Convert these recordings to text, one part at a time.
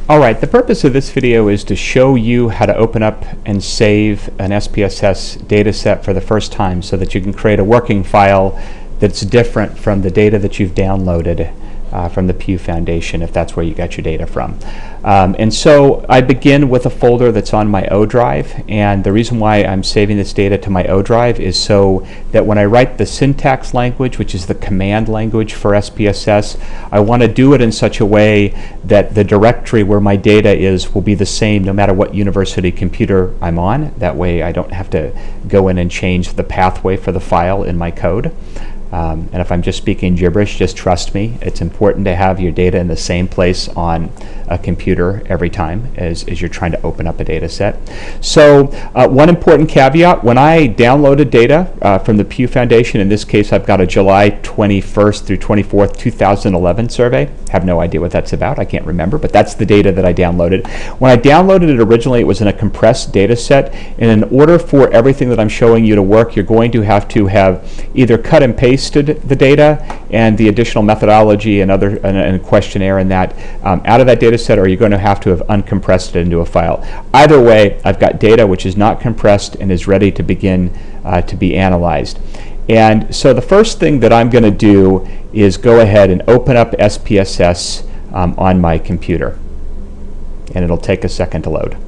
Alright, the purpose of this video is to show you how to open up and save an SPSS dataset for the first time so that you can create a working file that's different from the data that you've downloaded from the Pew Foundation, if that's where you got your data from. And so I begin with a folder that's on my O drive, and the reason why I'm saving this data to my O drive is so that when I write the syntax language, which is the command language for SPSS, I want to do it in such a way that the directory where my data is will be the same no matter what university computer I'm on. That way I don't have to go in and change the pathway for the file in my code. And if I'm just speaking gibberish, just trust me. It's important to have your data in the same place on a computer every time as you're trying to open up a data set. So one important caveat, when I downloaded data from the Pew Foundation, in this case I've got a July 21st through 24th, 2011 survey. Have no idea what that's about. I can't remember, but that's the data that I downloaded. When I downloaded it originally, it was in a compressed data set, and in order for everything that I'm showing you to work, you're going to have either cut and pasted the data and the additional methodology and and questionnaire and that out of that data set, or you're going to have uncompressed it into a file. Either way, I've got data which is not compressed and is ready to begin to be analyzed. And so the first thing that I'm going to do is go ahead and open up SPSS on my computer, and it'll take a second to load.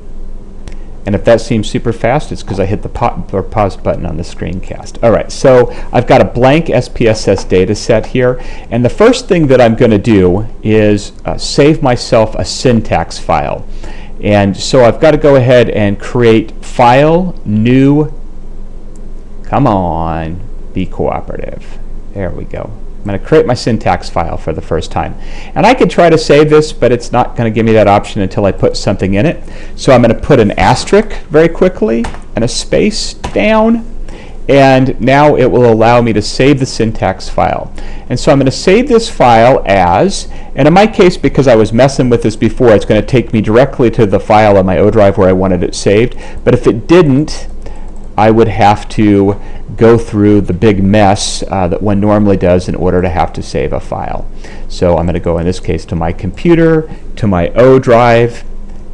And if that seems super fast, it's because I hit the pause button on the screencast. All right, so I've got a blank SPSS data set here, and the first thing that I'm going to do is save myself a syntax file. And so I've got to go ahead and create file, new, come on, be cooperative. There we go. I'm going to create my syntax file for the first time. And I could try to save this, but it's not going to give me that option until I put something in it. So I'm going to put an asterisk very quickly and a space down, and now it will allow me to save the syntax file. And so I'm going to save this file as, and in my case, because I was messing with this before, it's going to take me directly to the file on my O drive where I wanted it saved. But if it didn't, I would have to go through the big mess that one normally does in order to have to save a file. So I'm going to go in this case to my computer, to my O drive,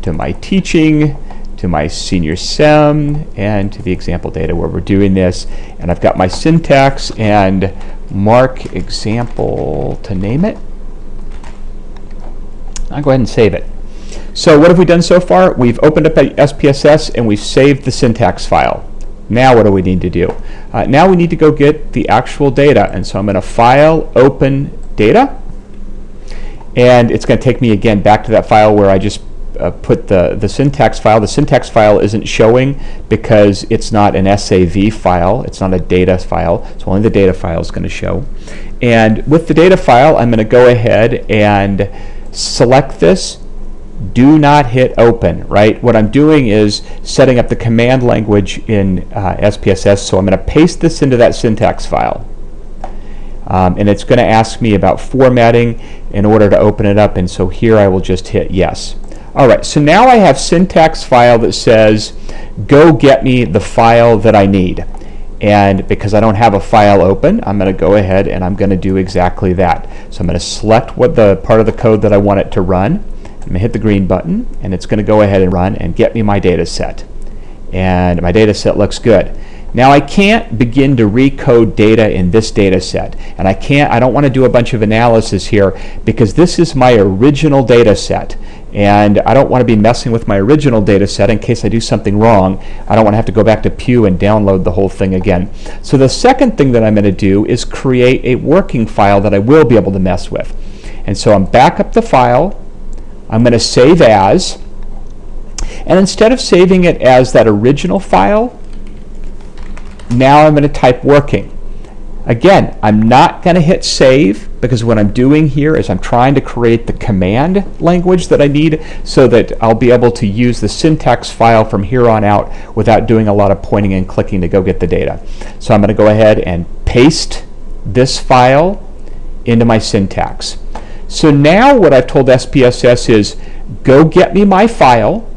to my teaching, to my senior SEM, and to the example data where we're doing this. And I've got my syntax and mark example to name it. I'll go ahead and save it. So what have we done so far? We've opened up a SPSS and we've saved the syntax file. Now what do we need to do? Now we need to go get the actual data, and so I'm going to file, open data, and it's going to take me again back to that file where I just put the syntax file. The syntax file isn't showing because it's not an SAV file, it's not a data file, so only the data file is going to show. And with the data file, I'm going to go ahead and select this. Do not hit open, right? What I'm doing is setting up the command language in SPSS, so I'm going to paste this into that syntax file. And it's going to ask me about formatting in order to open it up, and so here I will just hit yes. All right, so now I have syntax file that says, go get me the file that I need. And because I don't have a file open, I'm going to go ahead and I'm going to do exactly that. So I'm going to select what the part of the code that I want it to run. I'm going to hit the green button, and it's going to go ahead and run and get me my data set. And my data set looks good. Now I can't begin to recode data in this data set, and I don't want to do a bunch of analysis here because this is my original data set, and I don't want to be messing with my original data set in case I do something wrong. I don't want to have to go back to Pew and download the whole thing again. So the second thing that I'm going to do is create a working file that I will be able to mess with. And so I'm back up the file. I'm going to save as, and instead of saving it as that original file, now I'm going to type working. Again, I'm not going to hit save because what I'm doing here is I'm trying to create the command language that I need so that I'll be able to use the syntax file from here on out without doing a lot of pointing and clicking to go get the data. So I'm going to go ahead and paste this file into my syntax. So now what I've told SPSS is, go get me my file,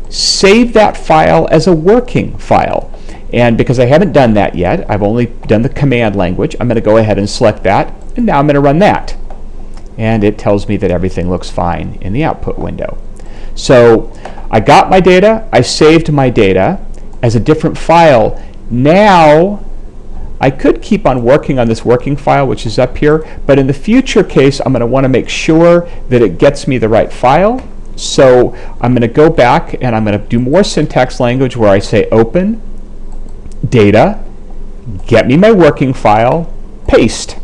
save that file as a working file. And because I haven't done that yet, I've only done the command language, I'm going to go ahead and select that, and now I'm going to run that. and it tells me that everything looks fine in the output window. So I got my data, I saved my data as a different file. Now I could keep on working on this working file, which is up here, but in the future case I'm going to want to make sure that it gets me the right file. So I'm going to go back and I'm going to do more syntax language where I say open, data, get me my working file, paste.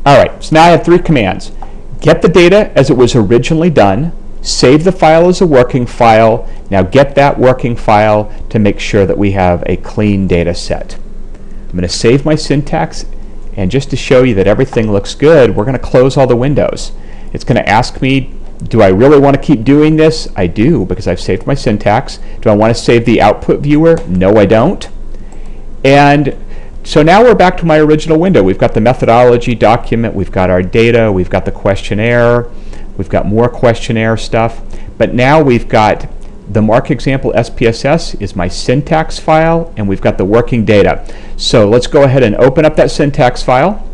Alright, so now I have three commands. Get the data as it was originally done, save the file as a working file, now get that working file to make sure that we have a clean data set. I'm going to save my syntax, and just to show you that everything looks good, we're going to close all the windows. It's going to ask me, do I really want to keep doing this? I do, because I've saved my syntax. Do I want to save the output viewer? No, I don't. And so now we're back to my original window. We've got the methodology document, we've got our data, we've got the questionnaire, we've got more questionnaire stuff, but now we've got the mark example SPSS is my syntax file, and we've got the working data. So let's go ahead and open up that syntax file.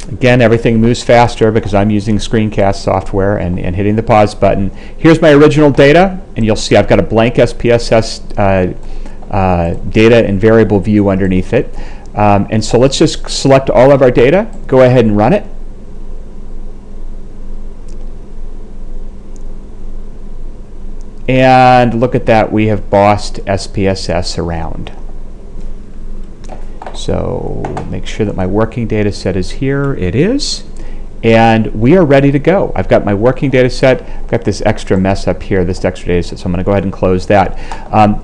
Again, everything moves faster because I'm using screencast software and hitting the pause button. Here's my original data, and you'll see I've got a blank SPSS data and variable view underneath it. And so let's just select all of our data, go ahead and run it. And look at that, we have bossed SPSS around. So make sure that my working data set is here. It is. And we are ready to go. I've got my working data set. I've got this extra mess up here, this extra data set, so I'm going to go ahead and close that.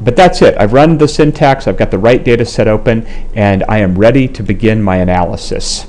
But that's it. I've run the syntax. I've got the right data set open, and I am ready to begin my analysis.